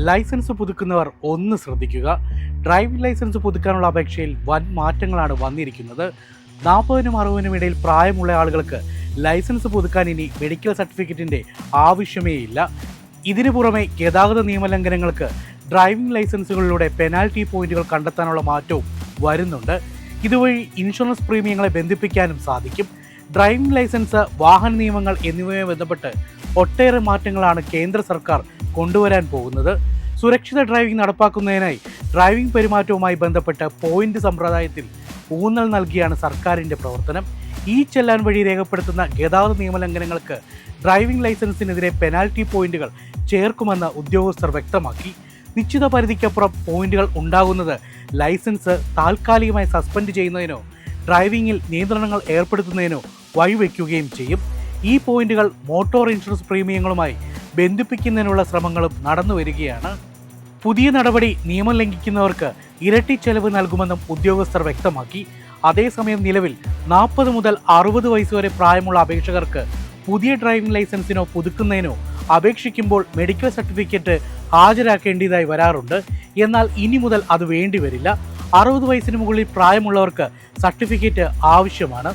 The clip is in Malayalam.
ലൈസൻസ് പുതുക്കുന്നവർ ഒന്ന് ശ്രദ്ധിക്കുക. ഡ്രൈവിംഗ് ലൈസൻസ് പുതുക്കാനുള്ള അപേക്ഷയിൽ വൻ മാറ്റങ്ങളാണ് വന്നിരിക്കുന്നത്. 40-നും 60-നും ഇടയിൽ പ്രായമുള്ള ആളുകൾക്ക് ലൈസൻസ് പുതുക്കാൻ ഇനി മെഡിക്കൽ സർട്ടിഫിക്കറ്റിൻ്റെ ആവശ്യമേ ഇല്ല. ഇതിനു പുറമെ ഗതാഗത നിയമലംഘനങ്ങൾക്ക് ഡ്രൈവിംഗ് ലൈസൻസുകളിലൂടെ പെനാൽറ്റി പോയിന്റുകൾ കണ്ടെത്താനുള്ള മാറ്റവും വരുന്നുണ്ട്. ഇതുവഴി ഇൻഷുറൻസ് പ്രീമിയങ്ങളെ ബന്ധിപ്പിക്കാനും സാധിക്കും. ഡ്രൈവിംഗ് ലൈസൻസ്, വാഹന നിയമങ്ങൾ എന്നിവയുമായി ബന്ധപ്പെട്ട് ഒട്ടേറെ മാറ്റങ്ങളാണ് കേന്ദ്ര സർക്കാർ കൊണ്ടുവരാൻ പോകുന്നത്. സുരക്ഷിത ഡ്രൈവിംഗ് നടപ്പാക്കുന്നതിനായി ഡ്രൈവിംഗ് പെരുമാറ്റവുമായി ബന്ധപ്പെട്ട് പോയിന്റ് സമ്പ്രദായത്തിൽ ഊന്നൽ നൽകിയാണ് സർക്കാരിൻ്റെ പ്രവർത്തനം. ഈ ചെല്ലാൻ വഴി രേഖപ്പെടുത്തുന്ന ഗതാഗത നിയമലംഘനങ്ങൾക്ക് ഡ്രൈവിംഗ് ലൈസൻസിനെതിരെ പെനാൽറ്റി പോയിന്റുകൾ ചേർക്കുമെന്ന് ഉദ്യോഗസ്ഥർ വ്യക്തമാക്കി. നിശ്ചിത പരിധിക്കപ്പുറം പോയിന്റുകൾ ഉണ്ടാകുന്നത് ലൈസൻസ് താൽക്കാലികമായി സസ്പെൻഡ് ചെയ്യുന്നതിനോ ഡ്രൈവിംഗിൽ നിയന്ത്രണങ്ങൾ ഏർപ്പെടുത്തുന്നതിനോ വഴിവെക്കുകയും ചെയ്യും. ഈ പോയിന്റുകൾ മോട്ടോർ ഇൻഷുറൻസ് പ്രീമിയങ്ങളുമായി ബന്ധിപ്പിക്കുന്നതിനുള്ള ശ്രമങ്ങളും നടന്നു വരികയാണ്. പുതിയ നടപടി നിയമം ലംഘിക്കുന്നവർക്ക് ഇരട്ടി ചെലവ് നൽകുമെന്നും ഉദ്യോഗസ്ഥർ വ്യക്തമാക്കി. അതേസമയം നിലവിൽ 40 മുതൽ 60 വയസ്സ് വരെ പ്രായമുള്ള അപേക്ഷകർക്ക് പുതിയ ഡ്രൈവിംഗ് ലൈസൻസിനോ പുതുക്കുന്നതിനോ അപേക്ഷിക്കുമ്പോൾ മെഡിക്കൽ സർട്ടിഫിക്കറ്റ് ഹാജരാക്കേണ്ടതായി വരാറുണ്ട്. എന്നാൽ ഇനി മുതൽ അത് വേണ്ടിവരില്ല. 60 വയസ്സിന് മുകളിൽ പ്രായമുള്ളവർക്ക് സർട്ടിഫിക്കറ്റ് ആവശ്യമാണ്.